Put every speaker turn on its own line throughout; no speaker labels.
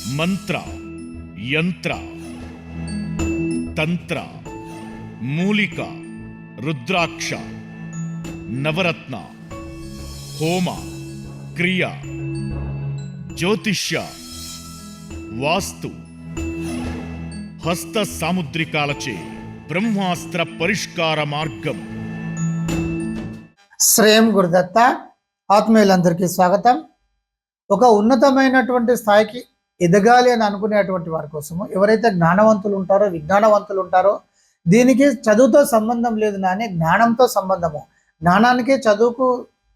మంత్ర, యంత్ర, తంత్ర, మూలిక, రుద్రాక్ష, నవరత్న, హోమ, క్రియ, జ్యోతిష్య, వాస్తు, హస్త సాముద్రికాలచే బ్రహ్మాస్త్ర పరిష్కార మార్గం.
శ్రేయం గురుదత్త. ఆత్మీయులందరికీ స్వాగతం. ఒక ఉన్నతమైనటువంటి స్థాయికి ఎదగాలి అని అనుకునేటువంటి వారి కోసము, ఎవరైతే జ్ఞానవంతులు ఉంటారో, విజ్ఞానవంతులు ఉంటారో, దీనికి చదువుతో సంబంధం లేదు నాని, జ్ఞానంతో సంబంధము. జ్ఞానానికి చదువుకు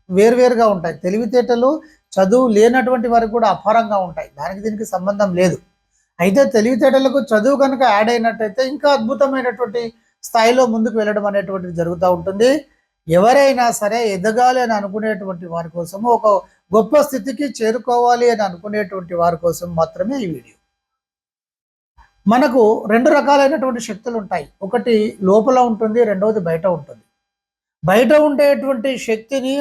వేరువేరుగా ఉంటాయి. తెలివితేటలు చదువు లేనటువంటి వారికి కూడా అపారంగా ఉంటాయి. దానికి దీనికి సంబంధం లేదు. అయితే తెలివితేటలకు చదువు కనుక యాడ్ అయినట్టయితే ఇంకా అద్భుతమైనటువంటి స్థాయిలో ముందుకు వెళ్ళడం అనేటువంటిది జరుగుతూ ఉంటుంది. ఎవరైనా సరే ఎదగాలి అని అనుకునేటువంటి వారి కోసము, ఒక గొప్ప స్థితికి చేరుకోవాలి అని అనుకునేటువంటి వారి కోసం మాత్రమే ఈ వీడియో. మనకు రెండు రకాలైనటువంటి శక్తులు ఉంటాయి. ఒకటి లోపల ఉంటుంది, రెండవది బయట ఉంటుంది. బయట ఉండేటువంటి శక్తిని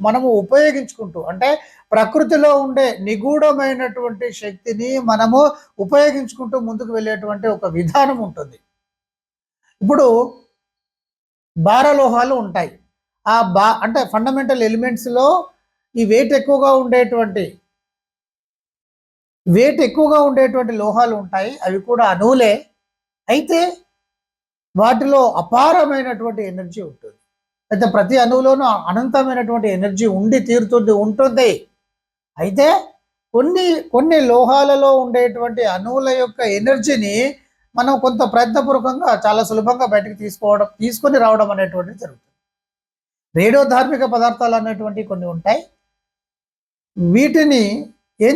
మనము ఉపయోగించుకుంటూ, అంటే ప్రకృతిలో ఉండే నిగూఢమైనటువంటి శక్తిని మనము ఉపయోగించుకుంటూ ముందుకు వెళ్ళేటువంటి ఒక విధానం ఉంటుంది. ఇప్పుడు భారలోహాలు ఉంటాయి. అంటే ఫండమెంటల్ ఎలిమెంట్స్లో ఈ వెయిట్ ఎక్కువగా ఉండేటువంటి లోహాలు ఉంటాయి. అవి కూడా అణువులే. అయితే వాటిలో అపారమైనటువంటి ఎనర్జీ ఉంటుంది. అయితే ప్రతి అణువులోనూ అనంతమైనటువంటి ఎనర్జీ ఉంటుంది. అయితే కొన్ని లోహాలలో ఉండేటువంటి అణువుల యొక్క ఎనర్జీని మనం కొంత ప్రయత్నపూర్వకంగా చాలా సులభంగా బయటకు తీసుకొని రావడం అనేటువంటిది జరుగుతుంది. రేడియో ధార్మిక పదార్థాలు అనేటువంటివి కొన్ని ఉంటాయి. వీటిని ఏం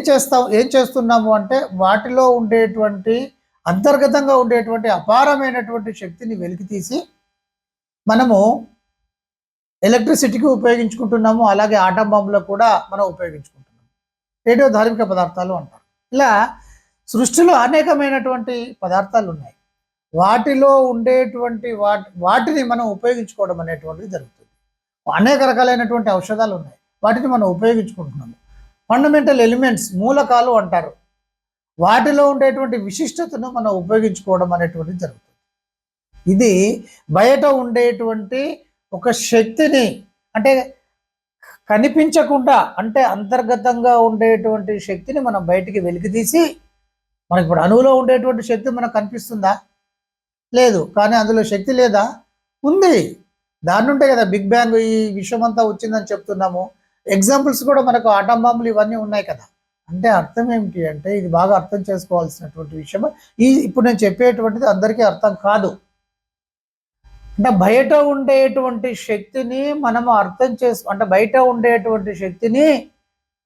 చేస్తున్నాము అంటే, వాటిలో ఉండేటువంటి అంతర్గతంగా ఉండేటువంటి అపారమైనటువంటి శక్తిని వెలికితీసి మనము ఎలక్ట్రిసిటీకి ఉపయోగించుకుంటున్నాము. అలాగే ఆటం బాంబులో కూడా మనం ఉపయోగించుకుంటున్నాము. రేడియో ధార్మిక పదార్థాలు అంటారు. ఇలా సృష్టిలో అనేకమైనటువంటి పదార్థాలు ఉన్నాయి. వాటిలో ఉండేటువంటి వాటిని మనం ఉపయోగించుకోవడం అనేటువంటిది జరుగుతుంది. అనేక రకాలైనటువంటి ఔషధాలు ఉన్నాయి. వాటిని మనం ఉపయోగించుకుంటున్నాము. ఫండమెంటల్ ఎలిమెంట్స్, మూలకాలు అంటారు. వాటిలో ఉండేటువంటి విశిష్టతను మనం ఉపయోగించుకోవడం అనేటువంటిది జరుగుతుంది. ఇది బయట ఉండేటువంటి ఒక శక్తిని, అంటే కనిపించకుండా, అంటే అంతర్గతంగా ఉండేటువంటి శక్తిని మనం బయటికి వెలికితీసి, మనకి ఇప్పుడు అణువులో ఉండేటువంటి శక్తి మనకు కనిపిస్తుందా? లేదు. కానీ అందులో శక్తి లేదా? ఉంది. దాని ఉంటే కదా బిగ్ బ్యాంగ్, ఈ విషయం అంతా వచ్చిందని చెప్తున్నాము. ఎగ్జాంపుల్స్ కూడా మనకు ఆటం బాంబులు ఇవన్నీ ఉన్నాయి కదా. అంటే అర్థం ఏమిటి అంటే, ఇది బాగా అర్థం చేసుకోవాల్సినటువంటి విషయం. ఇప్పుడు నేను చెప్పేటువంటిది అందరికీ అర్థం కాదు. అంటే బయట ఉండేటువంటి శక్తిని మనము అంటే బయట ఉండేటువంటి శక్తిని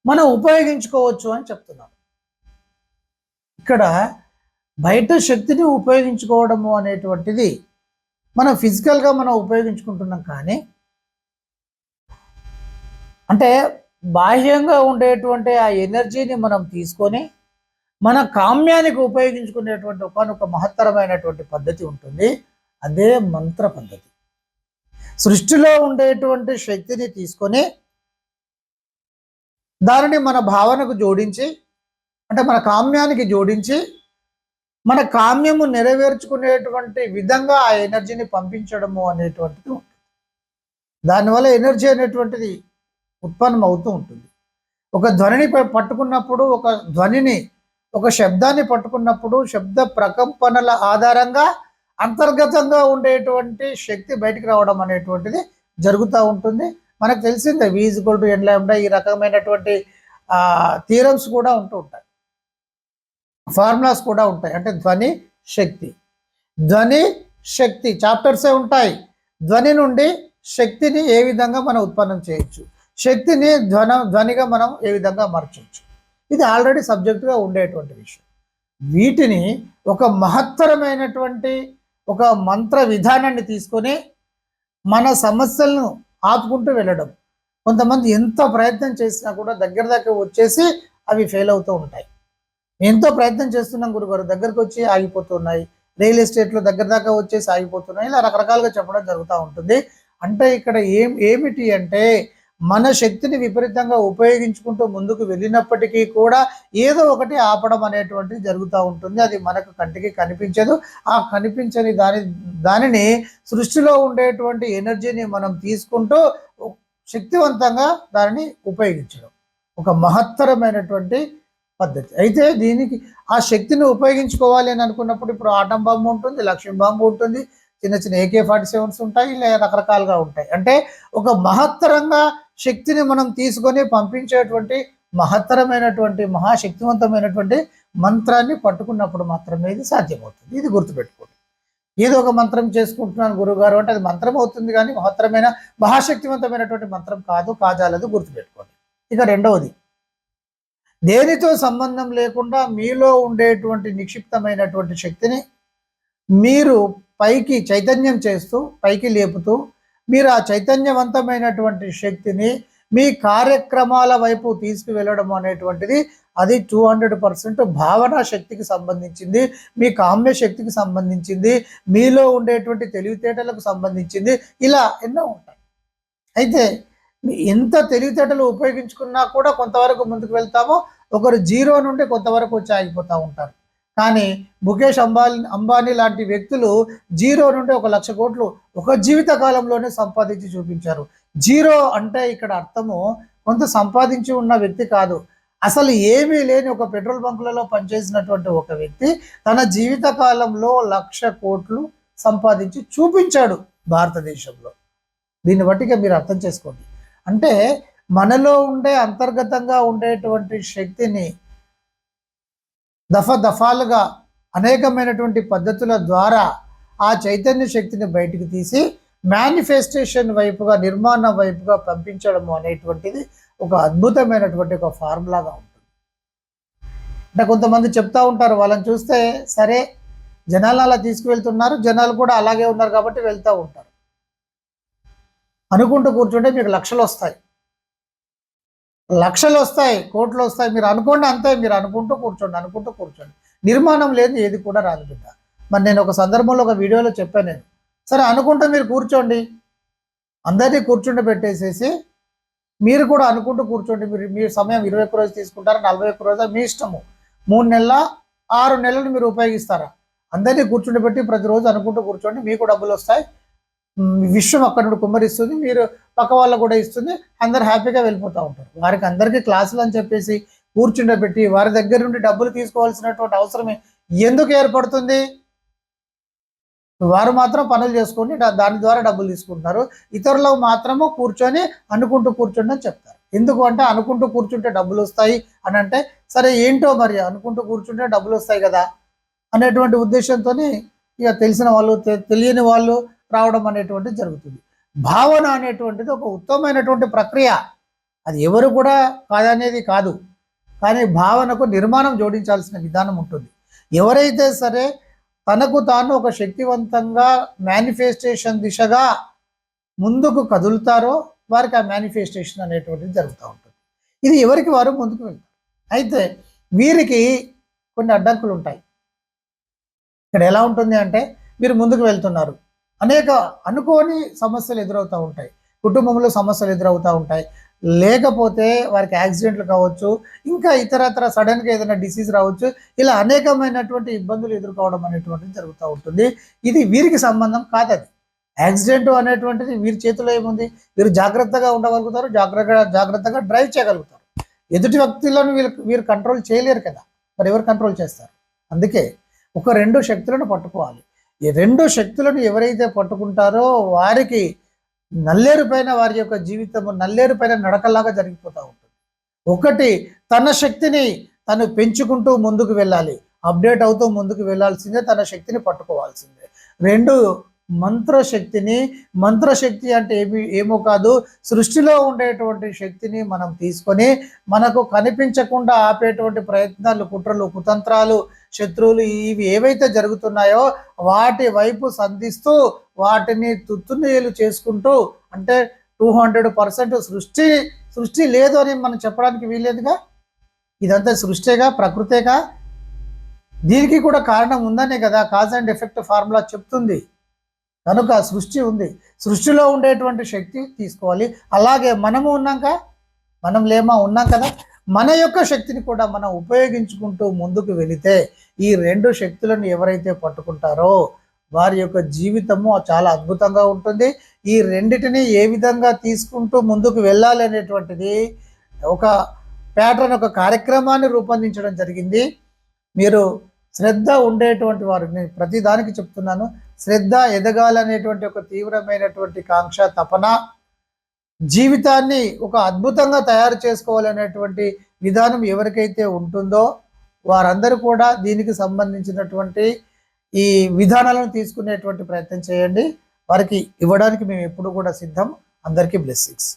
మనం ఉపయోగించుకోవచ్చు అని చెప్తున్నాను. ఇక్కడ బయట శక్తిని ఉపయోగించుకోవడము అనేటువంటిది మనం ఫిజికల్గా మనం ఉపయోగించుకుంటున్నాం. కానీ అంటే బాహ్యంగా ఉండేటువంటి ఆ ఎనర్జీని మనం తీసుకొని మన కామ్యానికి ఉపయోగించుకునేటువంటి ఒక మహత్తరమైనటువంటి పద్ధతి ఉంటుంది. అదే మంత్ర పద్ధతి. సృష్టిలో ఉండేటువంటి శక్తిని తీసుకొని దానిని మన భావనకు జోడించి, అంటే మన కామ్యానికి జోడించి, మన కామ్యము నెరవేర్చుకునేటువంటి విధంగా ఆ ఎనర్జీని పంపించడము అనేటువంటిది ఉంటుంది. దానివల్ల ఎనర్జీ అనేటువంటిది ఉత్పన్నం అవుతూ ఉంటుంది. ఒక ధ్వనిని పట్టుకున్నప్పుడు, ఒక శబ్దాన్ని పట్టుకున్నప్పుడు, శబ్ద ప్రకంపనల ఆధారంగా అంతర్గతంగా ఉండేటువంటి శక్తి బయటికి రావడం అనేటువంటిది జరుగుతూ ఉంటుంది. మనకు తెలిసిందే V=N ఈ రకమైనటువంటి థియరమ్స్ కూడా ఉంటూ ఉంటాయి, ఫార్ములాస్ కూడా ఉంటాయి. అంటే ధ్వని శక్తి చాప్టర్సే ఉంటాయి. ధ్వని నుండి శక్తిని ఏ విధంగా మనం ఉత్పన్నం చేయొచ్చు, శక్తిని ధ్వనిగా మనం ఏ విధంగా మార్చవచ్చు, ఇది ఆల్రెడీ సబ్జెక్టుగా ఉండేటువంటి విషయం. వీటిని ఒక మహత్తరమైనటువంటి ఒక మంత్ర విధానాన్ని తీసుకొని మన సమస్యలను ఆపుకుంటూ వెళ్ళడం. కొంతమంది ఎంత ప్రయత్నం చేసినా కూడా దగ్గర దాకా వచ్చేసి అవి ఫెయిల్ అవుతూ ఉంటాయి. ఎంతో ప్రయత్నం చేస్తున్నాం గురుగారు, దగ్గరకు వచ్చి ఆగిపోతున్నాయి. రియల్ ఎస్టేట్లో దగ్గర దాకా వచ్చేసి ఆగిపోతున్నాయి. ఇలా రకరకాలుగా చెప్పడం జరుగుతూ ఉంటుంది. అంటే ఇక్కడ ఏమిటి అంటే, మన శక్తిని విపరీతంగా ఉపయోగించుకుంటూ ముందుకు వెళ్ళినప్పటికీ కూడా ఏదో ఒకటి ఆపడం అనేటువంటిది జరుగుతూ ఉంటుంది. అది మనకు కంటికి కనిపించదు. ఆ కనిపించని దానిని సృష్టిలో ఉండేటువంటి ఎనర్జీని మనం తీసుకుంటూ శక్తివంతంగా దానిని ఉపయోగించడం ఒక మహత్తరమైనటువంటి పద్ధతి. అయితే దీనికి ఆ శక్తిని ఉపయోగించుకోవాలి అని అనుకున్నప్పుడు ఇప్పుడు ఆటం బాంబు ఉంటుంది, లక్ష్మీ బాంబు ఉంటుంది, చిన్న చిన్న AK-47s ఉంటాయి, ఇలా రకరకాలుగా ఉంటాయి. అంటే ఒక మహత్తరంగా శక్తిని మనం తీసుకొని పంపించేటువంటి మహత్తరమైనటువంటి మహాశక్తివంతమైనటువంటి మంత్రాన్ని పట్టుకున్నప్పుడు మాత్రమే ఇది సాధ్యమవుతుంది. ఇది గుర్తుపెట్టుకోండి. ఏదో ఒక మంత్రం చేసుకుంటున్నాను గురువుగారు అంటే అది మంత్రం అవుతుంది, కానీ మహత్తరమైన మహాశక్తివంతమైనటువంటి మంత్రం కాజాలదు, గుర్తుపెట్టుకోండి. ఇక రెండవది, దేనితో సంబంధం లేకుండా మీలో ఉండేటువంటి నిక్షిప్తమైనటువంటి శక్తిని మీరు పైకి చైతన్యం చేస్తూ పైకి లేపుతూ మీరు ఆ చైతన్యవంతమైనటువంటి శక్తిని మీ కార్యక్రమాల వైపు తీసుకువెళ్ళడం అనేటువంటిది అది 200% భావన శక్తికి సంబంధించింది, మీ కామ్య శక్తికి సంబంధించింది, మీలో ఉండేటువంటి తెలివితేటలకు సంబంధించింది, ఇలా ఎన్నో ఉంటాయి. అయితే ఎంత తెలివితేటలు ఉపయోగించుకున్నా కూడా కొంతవరకు ముందుకు వెళ్తామో, ఒకరు జీరో నుండి కొంతవరకు వచ్చి ఆగిపోతూ ఉంటారు. కానీ ముఖేష్ అంబానీ లాంటి వ్యక్తులు జీరో నుండి 1,00,000 కోట్లు ఒక జీవిత కాలంలోనే సంపాదించి చూపించారు. జీరో అంటే ఇక్కడ అర్థము కొంత సంపాదించి ఉన్న వ్యక్తి కాదు, అసలు ఏమీ లేని ఒక పెట్రోల్ బంకులలో పనిచేసినటువంటి ఒక వ్యక్తి తన జీవిత కాలంలో 1,00,000 కోట్లు సంపాదించి చూపించాడు భారతదేశంలో. దీన్ని బట్టిగా మీరు అర్థం చేసుకోండి. అంటే మనలో ఉండే అంతర్గతంగా ఉండేటువంటి శక్తిని దఫాలుగా అనేకమైనటువంటి పద్ధతుల ద్వారా ఆ చైతన్య శక్తిని బయటికి తీసి మేనిఫెస్టేషన్ వైపుగా, నిర్మాణం వైపుగా పంపించడం అనేటువంటిది ఒక అద్భుతమైనటువంటి ఒక ఫార్ములాగా ఉంటుంది. అంటే కొంతమంది చెప్తా ఉంటారు, వాళ్ళని చూస్తే సరే జనాలు అలా తీసుకువెళ్తున్నారు, జనాలు కూడా అలాగే ఉన్నారు కాబట్టి వెళ్తూ ఉంటారు. అనుకుంటూ కూర్చుంటే మీకు లక్షలు వస్తాయి, కోట్లు వస్తాయి, మీరు అనుకోండి అంతే. మీరు అనుకుంటూ కూర్చోండి. నిర్మాణం లేదు, ఏది కూడా రాదు బిడ్డ. మరి నేను ఒక సందర్భంలో ఒక వీడియోలో చెప్పాను, నేను సరే అనుకుంటూ మీరు కూర్చోండి, అందరినీ కూర్చుండబెట్టేసేసి మీరు కూడా అనుకుంటూ కూర్చోండి. మీ సమయం 21 రోజు తీసుకుంటారా, 41 రోజు మీ ఇష్టము. 3 నెలల 6 నెలలు మీరు ఉపయోగిస్తారా? అందరినీ కూర్చుండబెట్టి ప్రతిరోజు అనుకుంటూ కూర్చోండి, మీకు డబ్బులు వస్తాయి, విశ్వం అక్కడ నుండి కుమ్మరిస్తుంది, మీరు పక్క వాళ్ళకు కూడా ఇస్తుంది, అందరు హ్యాపీగా వెళ్ళిపోతూ ఉంటారు. వారికి అందరికీ క్లాసులు అని చెప్పేసి కూర్చుండబెట్టి వారి దగ్గర నుండి డబ్బులు తీసుకోవాల్సినటువంటి అవసరం ఎందుకు ఏర్పడుతుంది? వారు మాత్రం పనులు చేసుకొని దాని ద్వారా డబ్బులు తీసుకుంటున్నారు, ఇతరులకు మాత్రము అనుకుంటూ కూర్చోండి అని చెప్తారు. ఎందుకు అంటే అనుకుంటూ కూర్చుంటే డబ్బులు వస్తాయి అని అంటే, సరే ఏంటో మరి అనుకుంటూ కూర్చుంటే డబ్బులు వస్తాయి కదా అనేటువంటి ఉద్దేశంతో ఇక తెలిసిన వాళ్ళు తెలియని వాళ్ళు రావడం అనేటువంటిది జరుగుతుంది. భావన అనేటువంటిది ఒక ఉత్తమమైనటువంటి ప్రక్రియ, అది ఎవరు కూడా కాదనేది కాదు, కానీ భావనకు నిర్మాణం జోడించాల్సిన విధానం ఉంటుంది. ఎవరైతే సరే తనకు తాను ఒక శక్తివంతంగా మేనిఫెస్టేషన్ దిశగా ముందుకు కదులుతారో వారికి ఆ మేనిఫెస్టేషన్ అనేటువంటిది జరుగుతూ ఉంటుంది. ఇది ఎవరికి వారు ముందుకు వెళ్తారు. అయితే వీరికి కొన్ని అడ్డంకులు ఉంటాయి. ఇక్కడ ఎలా ఉంటుంది అంటే, మీరు ముందుకు వెళ్తున్నారు, అనేక అనుకోని సమస్యలు ఎదురవుతూ ఉంటాయి, కుటుంబంలో సమస్యలు ఎదురవుతూ ఉంటాయి, లేకపోతే వారికి యాక్సిడెంట్లు కావచ్చు, ఇంకా ఇతరత్ర సడన్గా ఏదైనా డిసీజ్ రావచ్చు, ఇలా అనేకమైనటువంటి ఇబ్బందులు ఎదుర్కోవడం అనేటువంటిది జరుగుతూ ఉంటుంది. ఇది వీరికి సంబంధం కాదు. అది యాక్సిడెంట్ అనేటువంటిది వీరి చేతిలో ఏముంది? వీరు జాగ్రత్తగా ఉండగలుగుతారు, జాగ్రత్తగా డ్రైవ్ చేయగలుగుతారు. ఎదుటి వ్యక్తులను వీరు కంట్రోల్ చేయలేరు కదా, మరి ఎవరు కంట్రోల్ చేస్తారు? అందుకే ఒక 2 శక్తులను పట్టుకోవాలి. ఈ 2 శక్తులను ఎవరైతే పట్టుకుంటారో వారికి నల్లేరు పైన వారి యొక్క జీవితము నల్లేరు పైన నడకలాగా జరిగిపోతూ ఉంటుంది. ఒకటి, తన శక్తిని తను పెంచుకుంటూ ముందుకు వెళ్ళాలి, అప్డేట్ అవుతూ ముందుకు వెళ్ళాల్సిందే, తన శక్తిని పట్టుకోవాల్సిందే. 2, మంత్రశక్తి అంటే ఏమో కాదు, సృష్టిలో ఉండేటువంటి శక్తిని మనం తీసుకొని మనకు కనిపించకుండా ఆపేటువంటి ప్రయత్నాలు, కుట్రలు, కుతంత్రాలు, శత్రువులు ఇవి ఏవైతే జరుగుతున్నాయో వాటి వైపు సంధిస్తూ వాటిని తుత్తునీలు చేసుకుంటూ, అంటే 200% సృష్టి లేదు అని మనం చెప్పడానికి వీల్లేదుగా. ఇదంతా సృష్టిగా, ప్రకృతేగా, దీనికి కూడా కారణం ఉందనే కదా కాజ్ అండ్ ఎఫెక్ట్ ఫార్ములా చెప్తుంది. కనుక సృష్టి ఉంది, సృష్టిలో ఉండేటువంటి శక్తి తీసుకోవాలి. అలాగే మనము ఉన్నాక, మనం ఉన్నాం కదా, మన యొక్క శక్తిని కూడా మనం ఉపయోగించుకుంటూ ముందుకు వెళితే ఈ రెండు శక్తులను ఎవరైతే పట్టుకుంటారో వారి యొక్క జీవితము చాలా అద్భుతంగా ఉంటుంది. ఈ రెండిటిని ఏ విధంగా తీసుకుంటూ ముందుకు వెళ్ళాలి అనేటువంటిది ఒక ప్యాటర్న్, ఒక కార్యక్రమాన్ని రూపొందించడం జరిగింది. మీరు శ్రద్ధ ఉండేటువంటి వారు, నేను ప్రతి దానికి చెప్తున్నాను, శ్రద్ధ, ఎదగాలనేటువంటి ఒక తీవ్రమైనటువంటి కాంక్ష, తపన, జీవితాన్ని ఒక అద్భుతంగా తయారు చేసుకోవాలనేటువంటి విధానం ఎవరికైతే ఉంటుందో వారందరూ కూడా దీనికి సంబంధించినటువంటి ఈ విధానాలను తీసుకునేటువంటి ప్రయత్నం చేయండి. వారికి ఇవ్వడానికి మేము ఎప్పుడు కూడా సిద్ధం. అందరికీ బ్లెస్సింగ్స్.